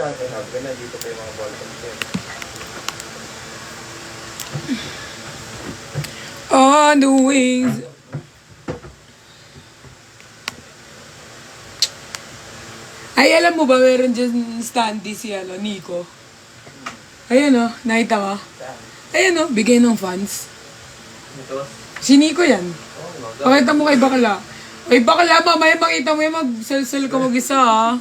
dati sabi na dito pa yung mga ball pens yun. On the wings. Ay, alam mo ba, meron dyan standee si Nico. Ayan o, nakita mo? Ayan o, bigay ng fans. Ito? Si Nico yan. Oh, Pakita mo kay Bakla. Ay, Bakla, mamaya makita mo yung mag-sel-sel ka mag-isa ha.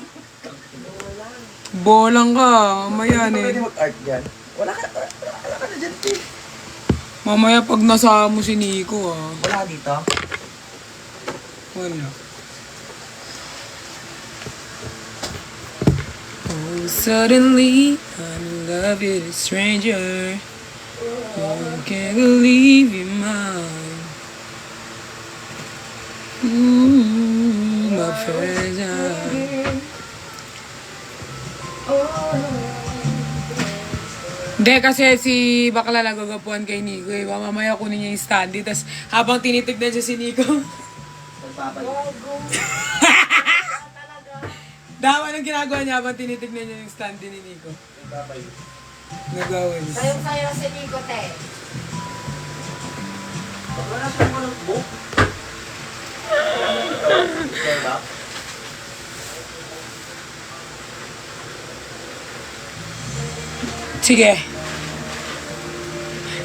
Bolang ka, mamaya Hindi eh. pwede mag-art dyan. Wala ka na dyan, eh. Mamaya pag nasa mo si Nico ha. Wala dito? Wala. Oh, suddenly, I'm in love with a stranger. I can't believe you're mine. My friends are... Hindi, kasi si Bakla nagagapuan kay Nico eh. Mamaya kunin niya yung standee. Tapos habang tinitignan siya si Nico. Dama nang ginagawa niya habang tinitignan niya yung standee ni Nico. Nagawin. Sayong-sayo si Nico, te. Wala siya mo ng book. Sige.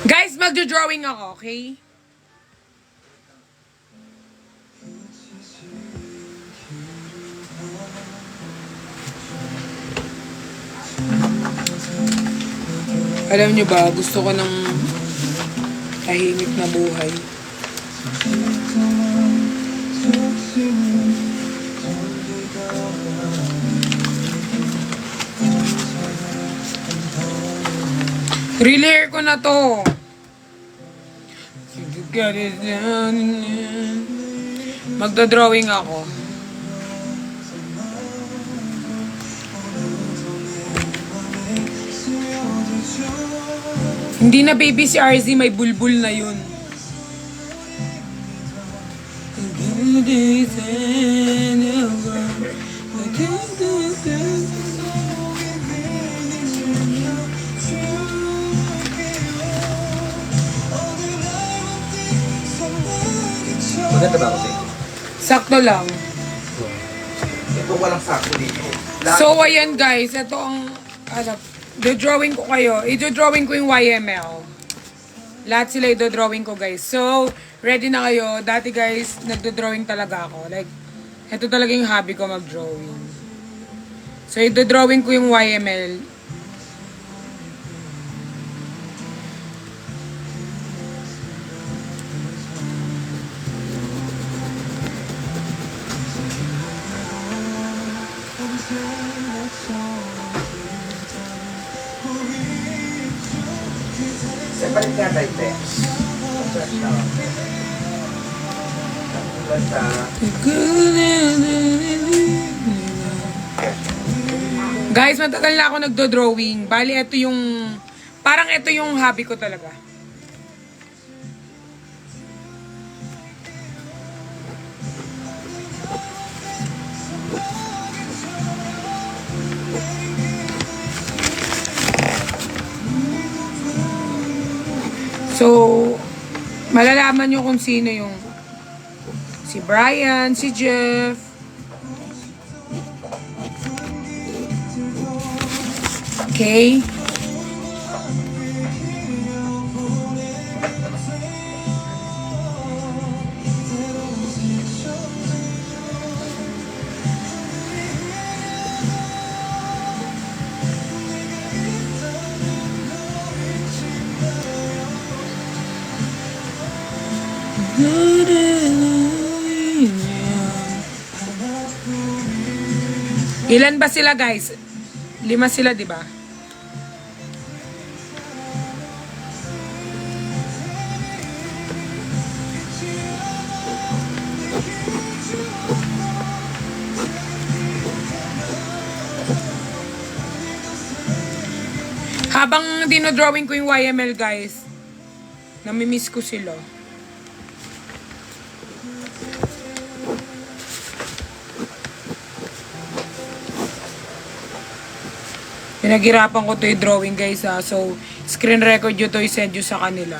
Guys, magdo-drawing ako, okay? Alam niyo ba, gusto ko ng tahimik na buhay. Relay ko na to. Magda-drawing ako. Hindi na baby si RZ, may bulbul na yun. Maganda ba ako sa'yo? Sakto lang. Ito walang sakto dito. So, ayan guys, ito ang, do-drawing ko kayo. I-do-drawing ko yung YML. Lahat sila i-do-drawing ko guys. So, ready na kayo. Dati guys, nagdo-drawing talaga ako. Like, ito talaga yung hobby ko mag-drawing. So, i-do-drawing ko yung YML. Separate nga tayo, te. Basta. Guys, matagal na ako nagdo-drawing. Bali, ito yung, parang ito yung hobby ko talaga. So, malalaman nyo kung sino yung si Brian, si Jeff. Okay. Ilan ba sila guys? 5 sila, di ba? Habang dinodrawing ko yung YML guys, namimiss ko sila. Pinaghirapan ko to yung drawing guys ha. So, screen record nyo to, i-send nyo sa kanila.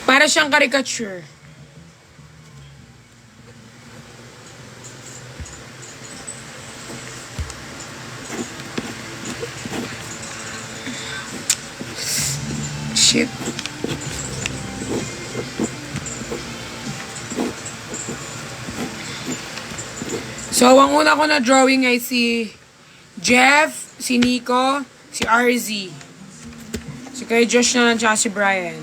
Para siyang caricature. Shit. So, ang una ko na drawing ay si Jeff, si Nico, si RZ. Si kay Josh na lang, tsaka si Brian.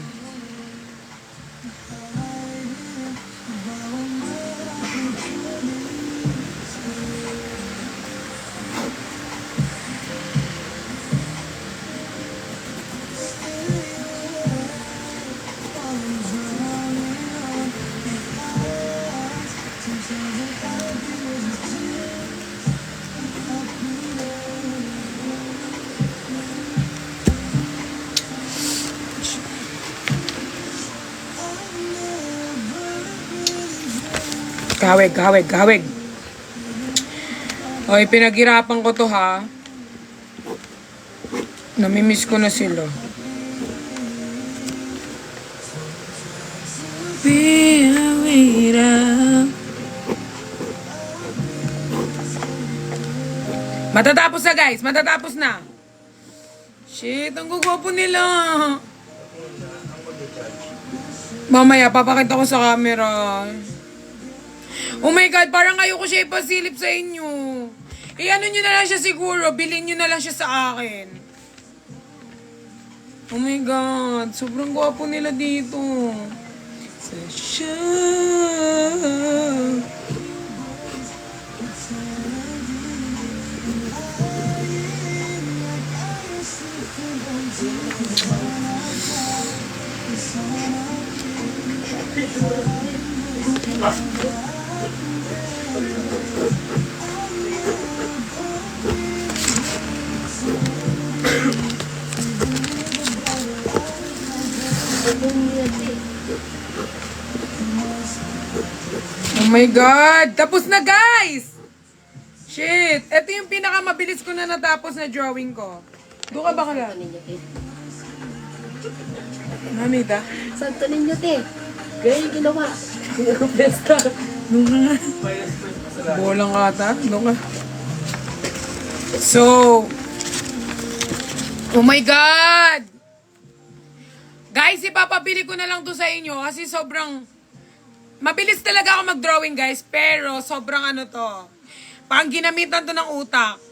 Gawig, gawig, gawig. Oy, pinaghirapan ko to ha. Namimiss ko na sila. Matatapos na guys, matatapos na. Shit, ang gugopo nila. Mamaya, papakita ko sa camera. Oh my God, parang ayoko siya ipasilip sa inyo. Ano nyo na lang siya siguro, bilhin nyo na lang siya sa akin. Oh my God, sobrang gwapo nila dito. Oh my God! Tapos na guys! Shit! Ito yung pinakamabilis ko na natapos na drawing ko. Doon ka ba ka lang? Mamita? Santo ninyo, te. Gaya yung ginawa. Pesta. Doon ka nga. Bolang ka ata. Doon ka. So, oh my God! Guys, ipapabili ko na lang to sa inyo kasi sobrang mabilis talaga ako mag-drawing guys, pero sobrang ano to. Pang ginamitan to ng utak.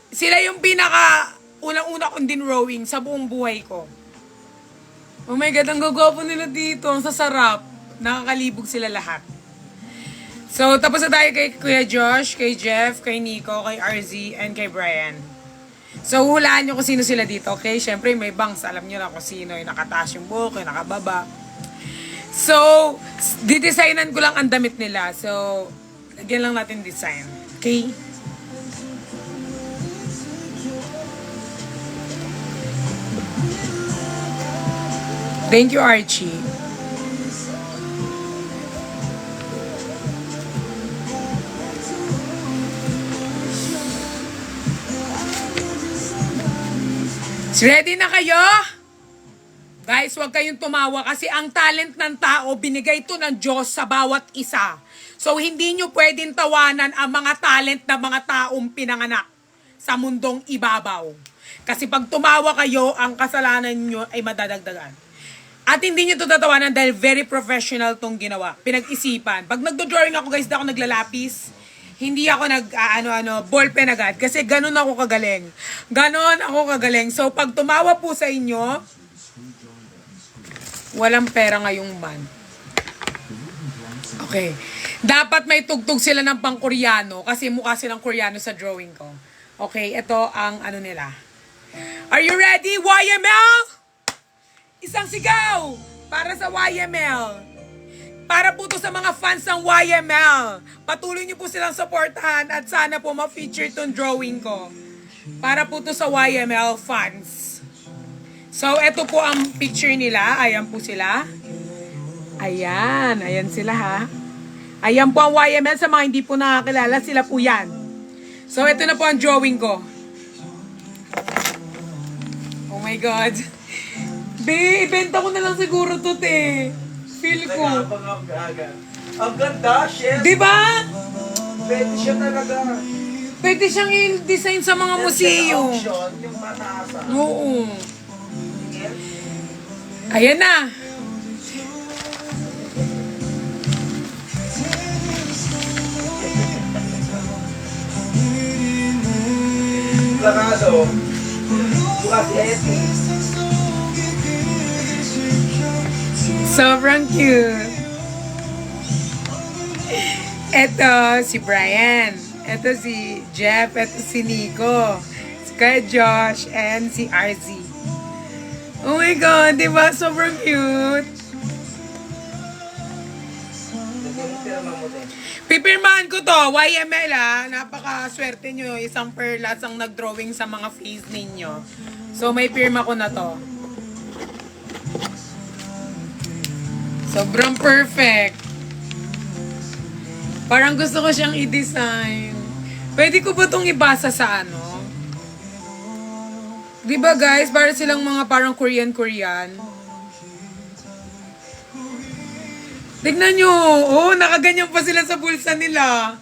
Sila yung pinaka unang-una kong dinrawing sa buong buhay ko. Oh my God, ang gagwapo nila dito. Ang sasarap. Nakakalibog sila lahat. So, tapos na tayo kay Kuya Josh, kay Jeff, kay Nico, kay RZ, and kay Brian. So, hulaan nyo kung sino sila dito, okay? Siyempre, may bangs. Alam nyo na kung sino. Yung nakataas yung buhok, yung nakababa. So, didesignan ko lang ang damit nila. So, lagyan lang natin design. Okay? Thank you, Archie. Ready na kayo? Guys, huwag kayong tumawa kasi ang talent ng tao, binigay ito ng Diyos sa bawat isa. So, hindi nyo pwedeng tawanan ang mga talent ng mga taong pinanganak sa mundong ibabaw. Kasi pag tumawa kayo, ang kasalanan nyo ay madadagdagan. At hindi nyo ito tatawanan dahil very professional tong ginawa. Pinag-isipan. Pag nagdo-drawing ako guys, di ako naglalapis. Hindi ako ballpen agad. Kasi ganun ako kagaling. Ganon ako kagaling. So, pag tumawa po sa inyo, walang pera ngayong month. Okay. Dapat may tugtog sila ng pang-Koreano kasi mukha silang Koreano sa drawing ko. Okay, ito ang ano nila. Are you ready, YML? isang sigaw para sa YML. Para po to sa mga fans ng YML. Patuloy niyo po silang supportahan at sana po ma-feature tong drawing ko. Para po to sa YML fans. So, eto po ang picture nila. Ayan po sila. Ayan. Ayan sila ha. Ayan po ang YML. Sa mga hindi po nakakilala, sila po yan. So, eto na po ang drawing ko. Oh my God. Be, ibenta ko na lang siguro to, te. Feel ko. Ang ganda, chef. Di ba? Pwede siya talaga. Pwede siyang i-design sa mga museo. Option, yung mataasa. Oo. Ayan na. Plakado. Bukas Eti. Sobrang cute. Eto si Brian. Eto si Jeff. Eto si Nico. Si Kuya Josh. And si RZ. Oh my God, di ba? Sobrang cute. Pipirmahan ko to. YML Napakaswerte nyo. Isang perlas ang nag-drawing sa mga face ninyo. So may pirma ko na to. Sobrang perfect. Parang gusto ko siyang i-design. Pwede ko ba itong ibasa sa ano? Diba guys, para silang mga parang Korean. Tignan nyo. Oh, nakaganyan pa sila sa bulsa nila.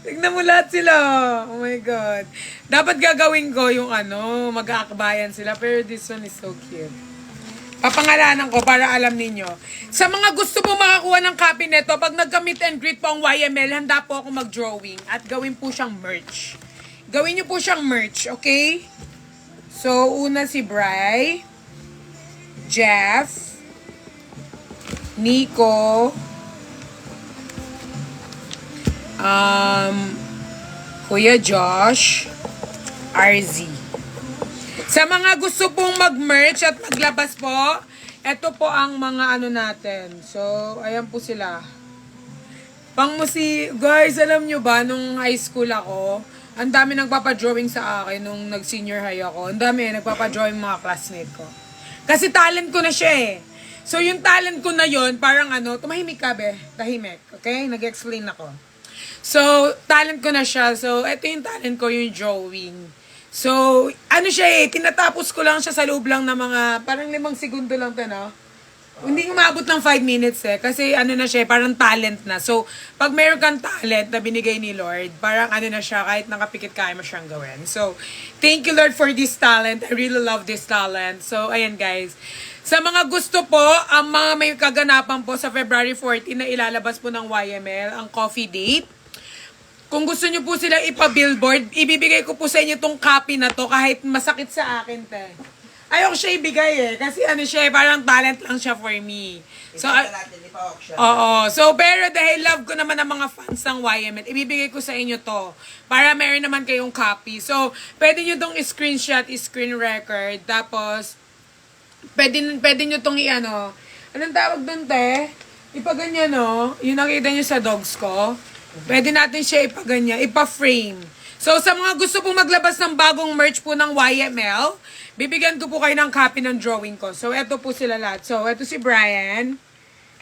Tignan mo lahat sila. Oh my God. Dapat gagawin ko yung ano, mag-aakbayan sila. Pero this one is so cute. Papangalanan ko para alam ninyo. Sa mga gusto pong makakuha ng copy nito, pag nagka-meet and greet po ang YML, handa po ako mag-drawing at gawin po siyang merch. Gawin niyo po siyang merch, okay? So, una si Bri, Jeff, Nico, Kuya Josh, RZ. Sa mga gusto pong mag-merch at maglabas po, ito po ang mga ano natin. So, ayan po sila. Guys, alam nyo ba, nung high school ako, ang dami nagpapadrawing sa akin nung nag-senior high ako. Ang dami nagpapadrawing mga classmate ko. Kasi talent ko na siya eh. So, yung talent ko na yon parang ano, tumahimik ka be, tahimik. Okay? Nag-explain ako. So, talent ko na siya. So, ito yung talent ko, yung drawing. So, ano siya eh, tinatapos ko lang siya sa loob lang ng mga, parang 5 segundo lang ito, no? Hindi umabot ng 5 minutes eh, kasi ano na siya, parang talent na. So, pag meron kang talent na binigay ni Lord, parang ano na siya, kahit nakapikit kaya mo siyang gawin. So, thank you Lord for this talent. I really love this talent. So, ayan guys. Sa mga gusto po, ang mga may kaganapan po sa February 14 na ilalabas po ng YML, ang coffee date. Kung gusto nyo po silang ipa-billboard, ibibigay ko po sa inyo tong copy na to kahit masakit sa akin, te. Ayoko siya ibigay eh. Kasi ano siya, parang talent lang siya for me. So, oo. So, pero dahil love ko naman ang mga fans ng YML, ibibigay ko sa inyo to. Para meron naman kayong copy. So, pwede nyo tong screenshot, screen record. Tapos, pwede nyo tong i-ano. Anong tawag dun, te? Ipaganyan, no? Yung nakita nyo sa dogs ko. Pwede natin siya ipaganyan, ipa-frame. So, sa mga gusto pong maglabas ng bagong merch po ng YML, bibigyan ko po kayo ng copy ng drawing ko. So, eto po sila lahat. So, eto si Brian.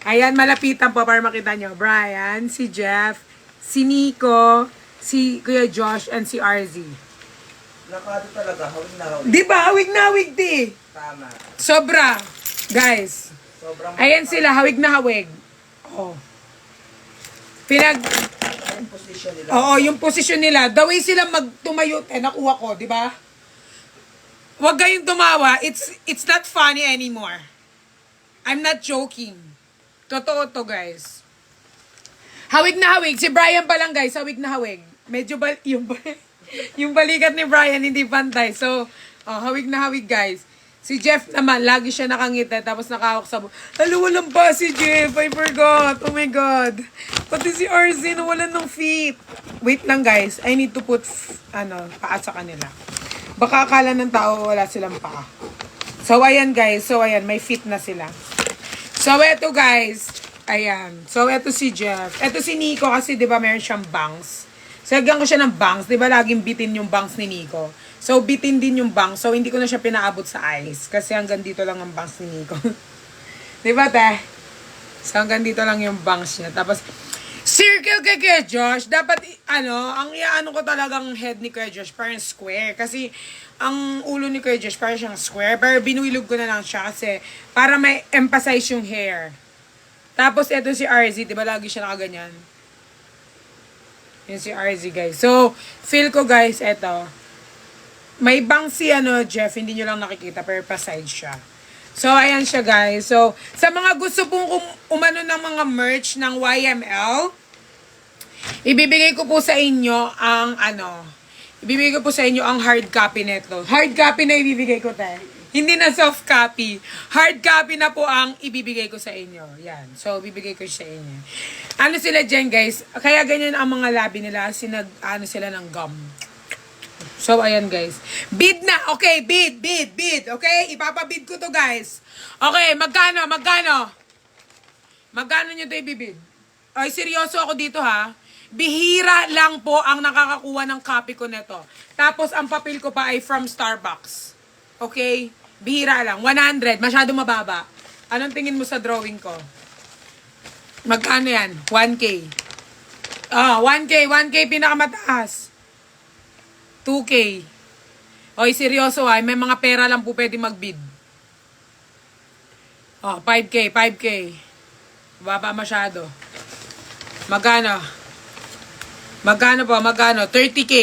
Ayan, malapitan po para makita nyo. Brian, si Jeff, si Nico, si Kuya Josh, and si RZ. Lakado talaga, hawig na hawig. Di ba? Hawig na hawig, di. Tama. Sobra. Guys. Sobrang Ayan sila, hawig na hawig. Oh. yung position nila. Oo, yung posisyon nila. The way sila magtumayo, nakuha ko, di ba? Huwag kayong tumawa. It's not funny anymore. I'm not joking. Totoo to, guys. Hawig na hawig. Si Brian pa lang, guys. Hawig na hawig. Medyo yung balikat ni Brian hindi pantay. So, hawig na hawig, guys. Si Jeff naman, lagi siya nakangiti, tapos nakahawak sa Halo, walang pa si Jeff. I forgot. Oh my God. Pati si RZ, nawalan ng feet. Wait lang, guys. I need to put, paa sa kanila. Baka akala ng tao wala silang paa. So, ayan guys. So, ayan. May fit na sila. So, eto guys. Ayan. So, eto si Jeff. Eto si Nico kasi, di ba, meron siyang bangs. So, lagyan ko siya ng bangs. Di ba, laging bitin yung bangs ni Nico. So, bitin din yung bangs. So, hindi ko na siya pinaabot sa eyes. Kasi hanggang dito lang ang bangs ni Nico. Di ba, te? So, hanggang dito lang yung bangs niya. Tapos, circle kay Kuya Josh. Dapat, ang iano ko talagang head ni Kuya Josh, parang square. Kasi, ang ulo ni Kuya Josh, parang siyang square. Pero binuilog ko na lang siya kasi para may emphasize yung hair. Tapos, eto si RZ. Diba lagi siya nakaganyan? Yun si RZ, guys. So, feel ko, guys, eto. May bang si, Jeff, hindi nyo lang nakikita, pero pa-side siya. So, ayan siya, guys. So, sa mga gusto pong umano ng mga merch ng YML, ibibigay ko po sa inyo ang, ibibigay ko po sa inyo ang hard copy nito. Hard copy na ibibigay ko, te. Hindi na soft copy. Hard copy na po ang ibibigay ko sa inyo. Yan. So, ibibigay ko sa inyo. Ano sila dyan, guys? Kaya ganyan ang mga labi nila. Sila ng gum. So, ayan, guys. Bid na. Okay, bid. Okay? Ipapabid ko to, guys. Okay, magkano? Magkano nyo ito ibibid? Ay, seryoso ako dito, ha? Bihira lang po ang nakakakuha ng copy ko nito. Tapos, ang papel ko pa ay from Starbucks. Okay? Bihira lang. 100. Masyado mababa. Anong tingin mo sa drawing ko? Magkano yan? 1K. 1K pinakamataas. 2K. Oy, seryoso ha. May mga pera lang po pwede magbid. 5K. Baba masyado. Magkano? 30K.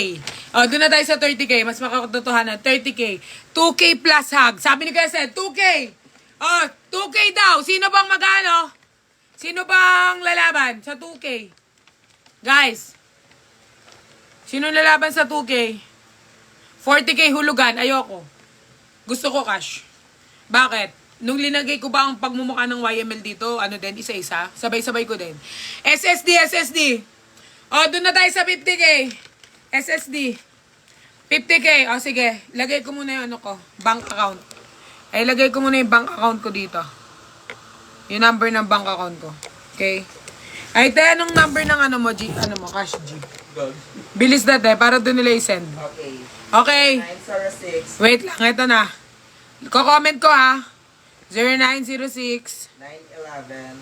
Doon na tayo sa 30K. Mas makakatotohanan. 30K. 2K plus hug. Sabi ni Kuya Sed, 2K. 2K daw. Sino bang magano? Sino bang lalaban sa 2K? Guys. Sino lalaban sa 2K? 40K hulugan. Ayoko. Gusto ko cash. Bakit? Nung linagay ko ba ang pagmumukha ng YML dito, isa-isa? Sabay-sabay ko din. SSD. Doon na tayo sa 50K. SSD. 50K. Sige. Lagay ko muna yung bank account. Lagay ko muna yung bank account ko dito. Yung number ng bank account ko. Okay? Anong number ng cash G? Bilis na, para doon nila i-send. Okay. 906. Wait lang, ito na. Ko-comment ko, ha? 0906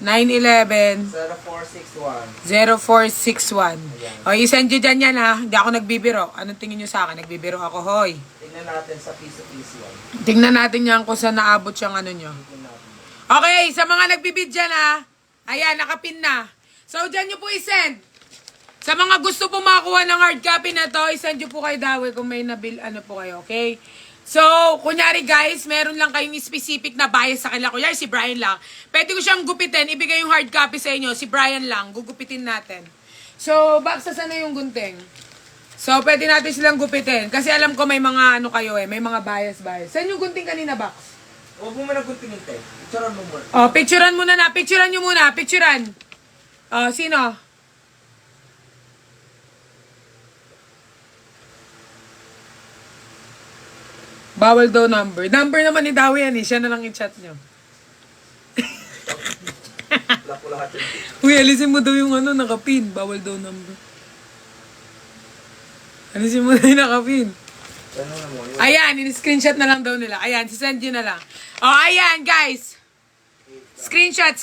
911 0461. 0461. I-send nyo dyan yan, ha? Hindi ako nagbibiro. Anong tingin nyo sa akin? Nagbibiro ako, hoy. Tingnan natin sa piso-piso yan. Tingnan natin yan kung saan naabot yung nyo. Okay, sa mga nagbibid dyan, ha? Ayan, nakapin na. So, dyan nyo po i-send. Sa mga gusto po makakuha ng hard copy na to, i-send nyo po kay Dawe kung may nabil, po kayo, okay? So, kunyari guys, meron lang kayong specific na bias sa kanila. Kunyari, si Brian lang. Pwede ko siyang gupitin, ibigay yung hard copy sa inyo. Si Brian lang, gugupitin natin. So, baksa sana yung gunting. So, pwede natin silang gupitin. Kasi alam ko may mga kayo may mga bias. Saan yung gunting kanina, Bax? Huwag mo muna guntingin, te. Picturean mo muna. Picturean muna na. Picturean nyo muna. Picturean. Sino? Bawal daw number. Number naman ni Dawi yan, siya na lang i-chat nyo. Wala po lahat yun. Uy, alisin mo daw yung nakapin. Bawal daw number. Alisin mo daw yung nakapin. Ayan, in-screenshot na lang daw nila. Ayan, sisend nyo na lang. Ayan, guys. Screenshot.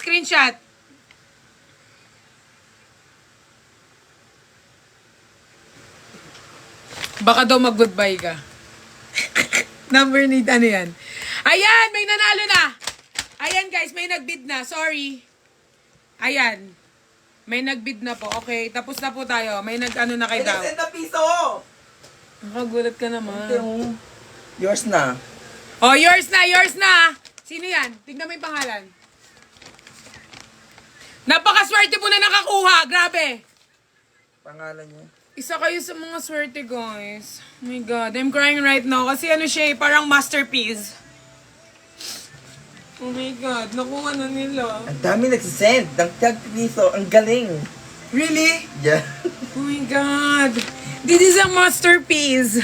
Baka daw mag-goodbye ka. Number need yan. Ayan, may nanalo na. Ayan guys, may nagbid na. Sorry. Ayan. May nagbid na po. Okay, tapos na po tayo. May na kay Daw. Send na piso! Nakagulat ka naman. Yours na. Yours na. Sino yan? Tingnan mo yung pangalan. Napakaswerte po na nakakuha. Grabe. Pangalan niya. Isa kayo sa mga swerte, guys. Oh my God. I'm crying right now. Kasi siya parang masterpiece. Oh my God. Nakuha na nila. Ang dami nagsisend. Dagdag piso. Ang galing. Really? Yeah. Oh my God. This is a masterpiece.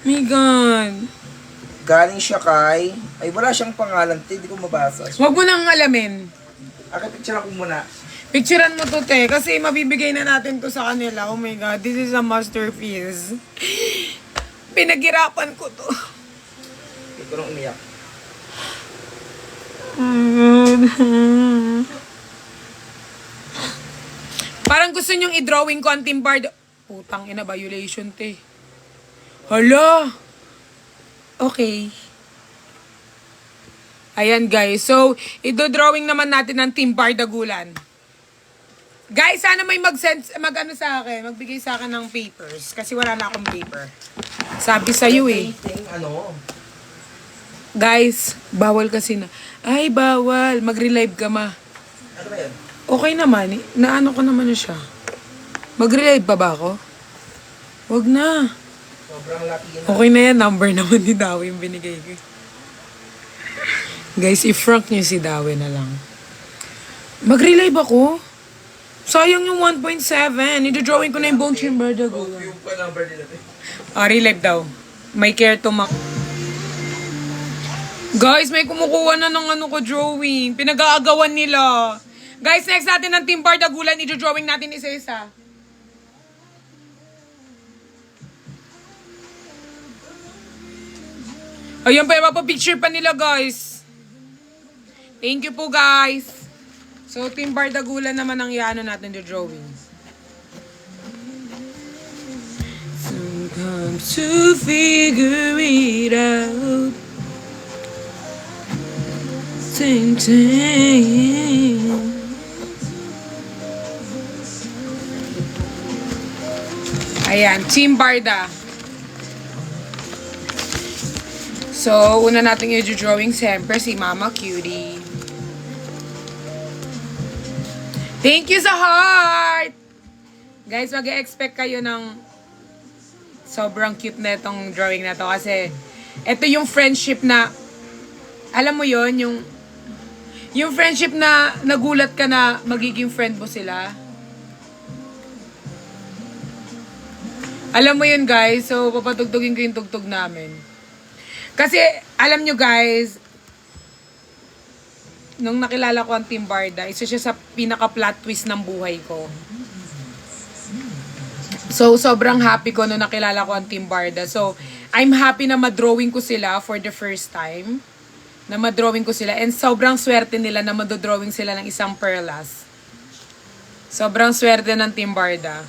Oh my God. Galing siya kay... Ay, wala siyang pangalan. Hindi ko mabasa. Huwag mo nang alamin. Picture ako muna. Picturean mo to, te. Kasi mabibigay na natin to sa kanila. Oh my God, this is a masterpiece. Pinaghirapan ko to. Hindi ko nang umiyak. Parang gusto nyong i-drawing ko ang Team Bard. Putang ina, violation, te. Hala! Okay. Ayan, guys. So, i-drawing naman natin ng Team Bardagulan. Guys, sana may mag-ano sa akin, magbigay sa akin ng papers. Kasi wala na akong paper. Sabi sa'yo eh. Painting, ano? Guys, bawal kasi na. Ay, bawal. Mag-relive ka, ma. Ano ba yan? Okay naman. Naano ko naman na siya. Mag-relive pa ba ako? Wag na. Sobrang laki yun. Okay na yan. Number naman ni Dawi yung binigay ko. Guys, i-frank niyo si Dawi na lang. Mag-relive ako. Sayang yung 1.7. Ito-drawing ko na yung bone chamber dago. Yung pa number nila. Relive daw. May care to mak... Guys, may kumukuha na ng ano ko drawing. Pinag-aagawan nila. Guys, next natin ng Team Bardagulan. Ito-drawing natin isa-isa. Ayan pa, mapapicture pa nila, guys. Thank you po, guys. So, Team Bardagulan naman ang iano natin the drawing. Sometimes to figure it out. Same thing. Ayan, Team Barda. So, una natin i-drawing siyempre si Mama Cutie. Thank you sa heart! Guys, mag-expect kayo ng sobrang cute na itong drawing na to kasi ito yung friendship na alam mo yon yung friendship na nagulat ka na magiging friend mo sila. Alam mo yun, guys. So, papatugtugin ko yung tugtog namin. Kasi, alam nyo, guys, nung nakilala ko ang Team Barda, isa siya sa pinaka-plot twist ng buhay ko. So, sobrang happy ko nung nakilala ko ang Team Barda. So, I'm happy na madrawing ko sila for the first time. Na madrawing ko sila. And sobrang swerte nila na madodrawing sila ng isang perlas. Sobrang swerte ng Team Barda.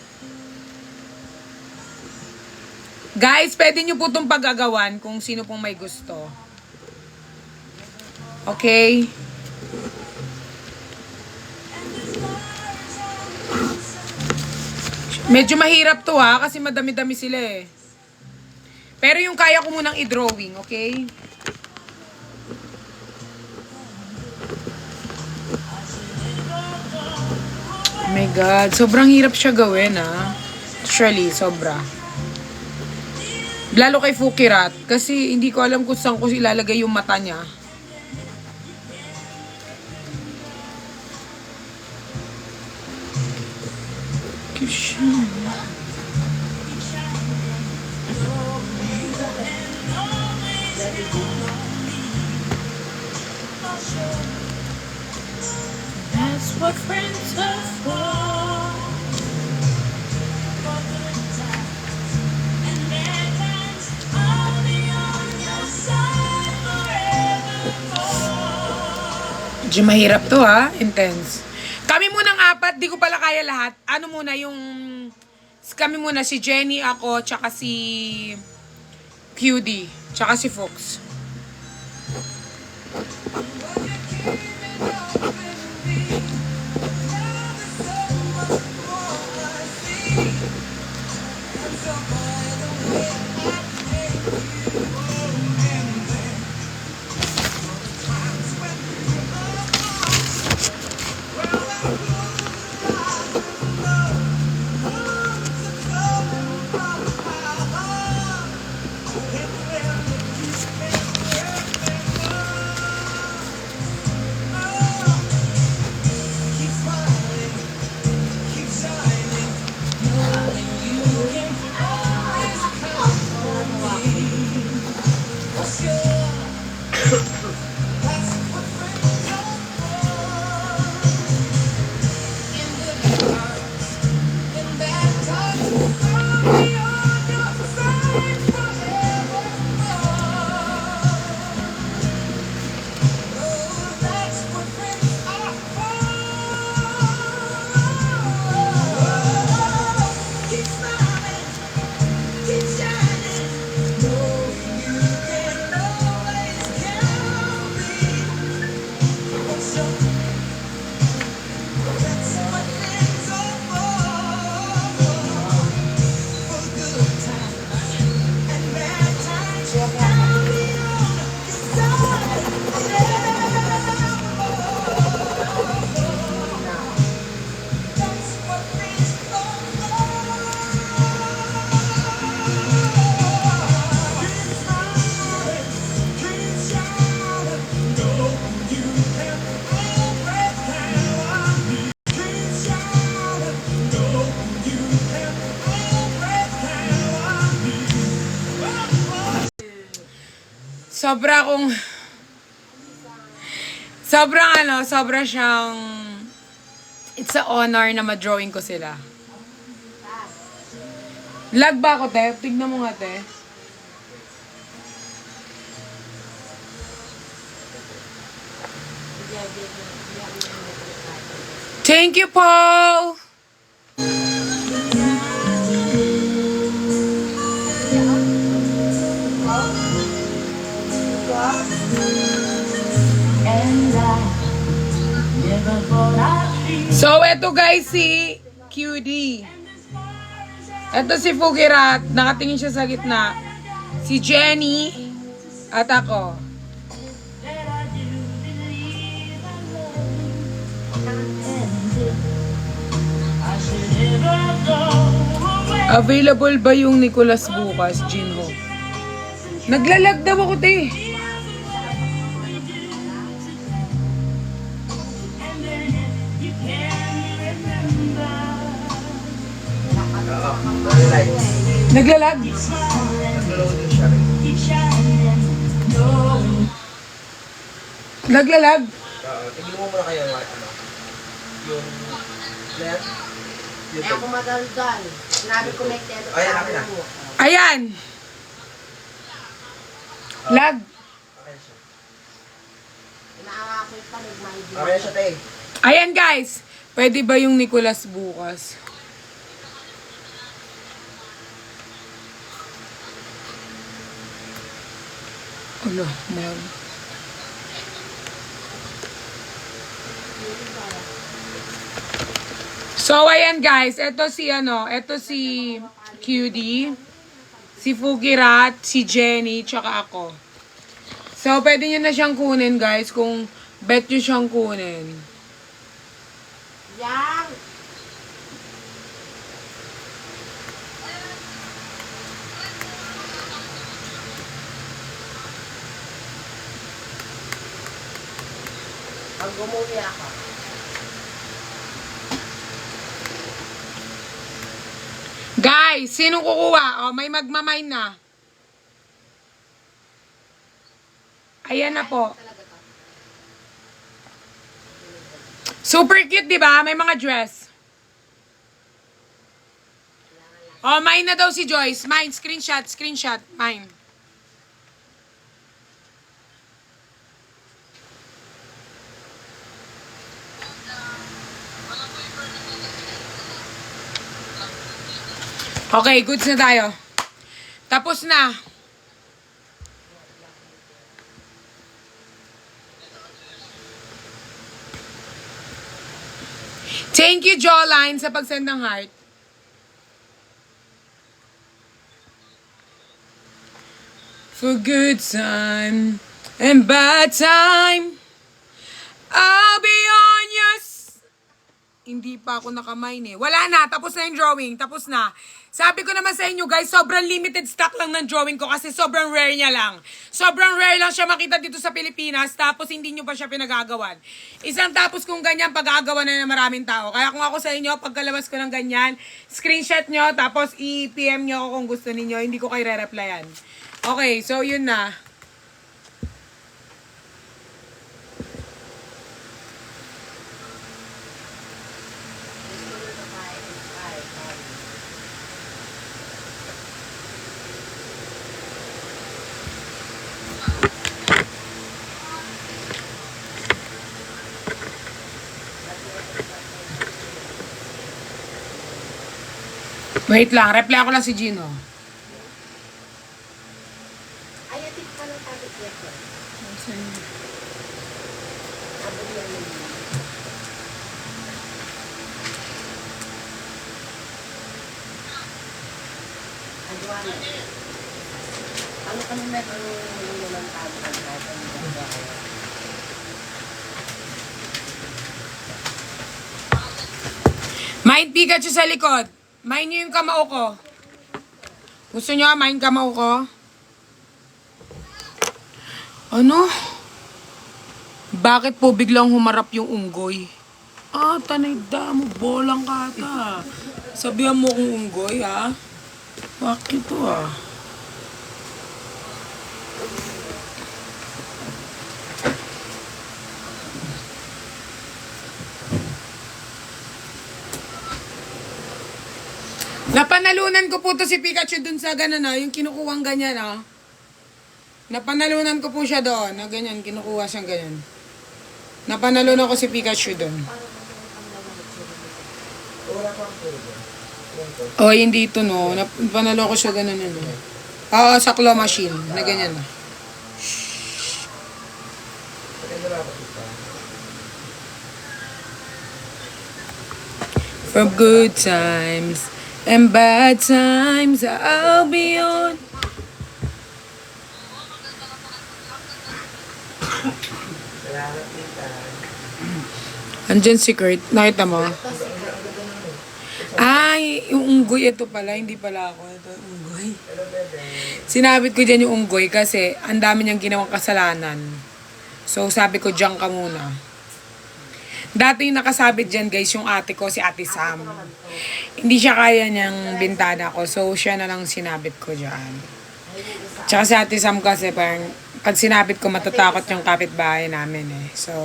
Guys, pwede nyo po itong pagagawan kung sino pong may gusto. Okay? Medyo mahirap to ha, kasi madami-dami sila eh. Pero yung kaya ko munang i-drawing, okay? Oh my God, sobrang hirap siya gawin ha. Actually, sobra. Lalo kay Fukirat, kasi hindi ko alam kung saan ko ilalagay yung mata niya. That's what friends are for. Medyo mahirap to ha, intense. Kami munang apat, di ko pala kaya lahat. Ano muna yung... Kami muna, si Jenny, ako, tsaka si... QD, tsaka si Fox. sobra siyang, it's a honor na ma-drawing ko sila. Lag ba ako, te? Tignan mo nga, te. Thank you, Paul! So, eto guys, si QD. Eto si Fugirat. Nakatingin siya sa gitna. Si Jenny. At ako. Available ba yung Nicolas bukas, Jinho? Naglalag daw ako, te. Naglalag? Nag-loading siya rin. Naglalag? Tignan mo muna kayo yung net. Eh ako madaldal. Sinabi ko may telo. Ayan, akin na. Ayan! Lag. Okay siya. Inaawa ko yung panig, may di. Okay siya, te. Ayan guys! Pwede ba yung Nicolas bukas? Ala, mag. So, ayan guys. Ito si QD, si Fugirat, si Jenny, tsaka ako. So, pwede nyo na siyang kunin guys kung bet nyo siyang kunin. Yang! Pag gumuwi ako. Guys, sinong kukuha? O, may magmamay na. Ayan na po. Super cute, di ba? May mga dress. Oh, mine na daw si Joyce. Mine, screenshot, mine. Okay, goods na tayo. Tapos na. Thank you, Jawline, sa pag-send ng heart. For good time and bad time, I'll be on your Hindi pa ako nakamine eh. Wala na, tapos na yung drawing, tapos na. Sabi ko naman sa inyo guys, sobrang limited stock lang ng drawing ko kasi sobrang rare niya lang. Sobrang rare lang siya makita dito sa Pilipinas, tapos hindi nyo pa siya pinagagawan. Isang tapos kung ganyan, pag-aagawa na ng maraming tao. Kaya kung ako sa inyo, pagkalabas ko ng ganyan, screenshot nyo, tapos i-PM nyo ako kung gusto ninyo, hindi ko kayo re-replyan. Okay, so yun na. Wait lang, reply ko lang si Gino. Ayatin ka ng tabit dito. Abot na yun. Adwana. Ano kami meron ng tabit ang tabit? Mind Pikachu sa likod. Mind nyo yung kamao ko. Gusto nyo mind kamao ko? Ano? Bakit po biglang humarap yung unggoy? Ah, tanay mo. Bolang ka ata. Sabihan mo kong unggoy, ha? Bakit ito, ah? Napanalunan ko po to si Pikachu dun sa ganun na, yung kinukuhang ganyan ah. Napanalunan ko po siya doon, na ganyan, kinukuha siyang ganyan. Napanalunan ko si Pikachu doon. Oh, hindi ito no. Napanalo ko siya ganun ano. Oo, sa claw machine, na ganyan na. From good times and bad times, I'll be on. Andyan si Kurt. Nakita mo? Ay, yung unggoy. Ito pala. Hindi pala ako. Ito yung unggoy. Sinabit ko dyan yung unggoy kasi ang dami niyang ginawang kasalanan. So, sabi ko, dyan ka muna. Dati yung nakasabit dyan, guys, yung ate ko, si Ate Sam. Hindi siya kaya niyang bintana ko. So, siya na lang sinabit ko dyan. Tsaka si Ate Sam kasi parang pag sinabit ko, matatakot yung kapitbahay namin eh. So,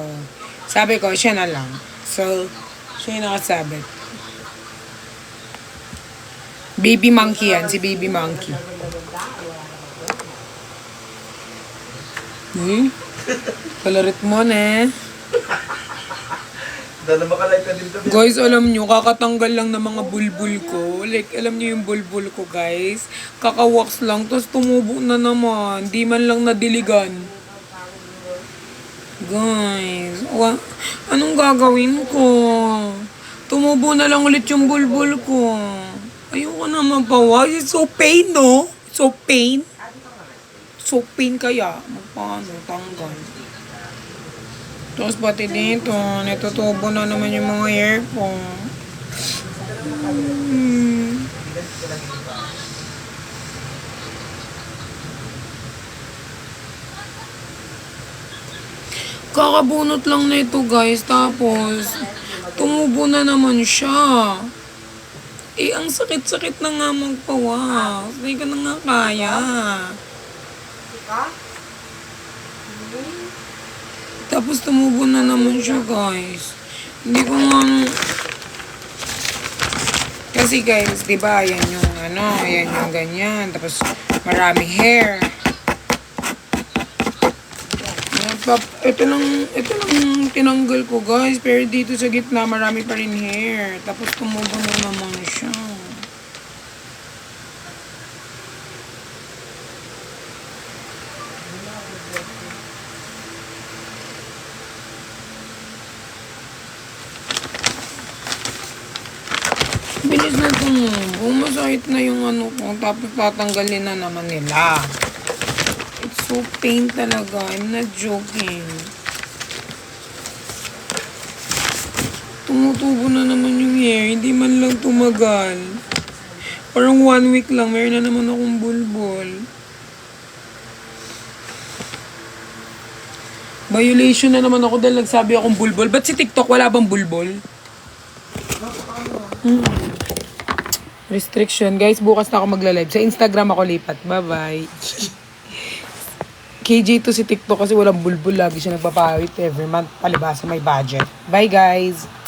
sabi ko, siya na lang. So, siya yung nakasabit. Baby monkey yan, si baby monkey. Palarit mo na eh. Dala makalay ka dito. Guys, alam nyo, kakatanggal lang ng mga bulbul ko. Like, alam nyo yung bulbul ko, guys. Kakawax lang, tapos tumubo na naman. Di man lang nadiligan. Guys, anong gagawin ko? Tumubo na lang ulit yung bulbul ko. Ayoko na mabawa. It's so pain, no? So pain. So pain kaya. Magpaano, tanggal. Tapos pati dito, natutubo na naman yung mga hair ko. Kakabunot lang na ito guys, tapos tumubo na naman siya. Eh, ang sakit-sakit na nga magpawas. Hindi ka na nga kaya. Tapos tumubo na naman siya guys. Hindi ko nga... Kasi guys, di ba, yan yung ano, yan yung ganyan. Tapos maraming hair. Ito lang tinanggal ko guys. Pero dito sa gitna marami pa rin hair. Tapos tumubo na naman siya. Bilis na tumubo. Masakit na yung ano ko. Tapos tatanggalin na naman nila. It's so pain talaga. I'm not joking. Tumutubo na naman yung hair. Hindi man lang tumagal. Parang 1 week lang. Mayroon na naman akong bulbul. Violation na naman ako dahil nagsabi akong bulbul. Ba't si TikTok wala bang bulbul? Restriction. Guys, bukas na ako magla-live. Sa Instagram ako lipat. Bye-bye. KJ to si TikTok kasi walang bulbul. Lagi siya nagpapawit every month. Palibasa may budget. Bye guys!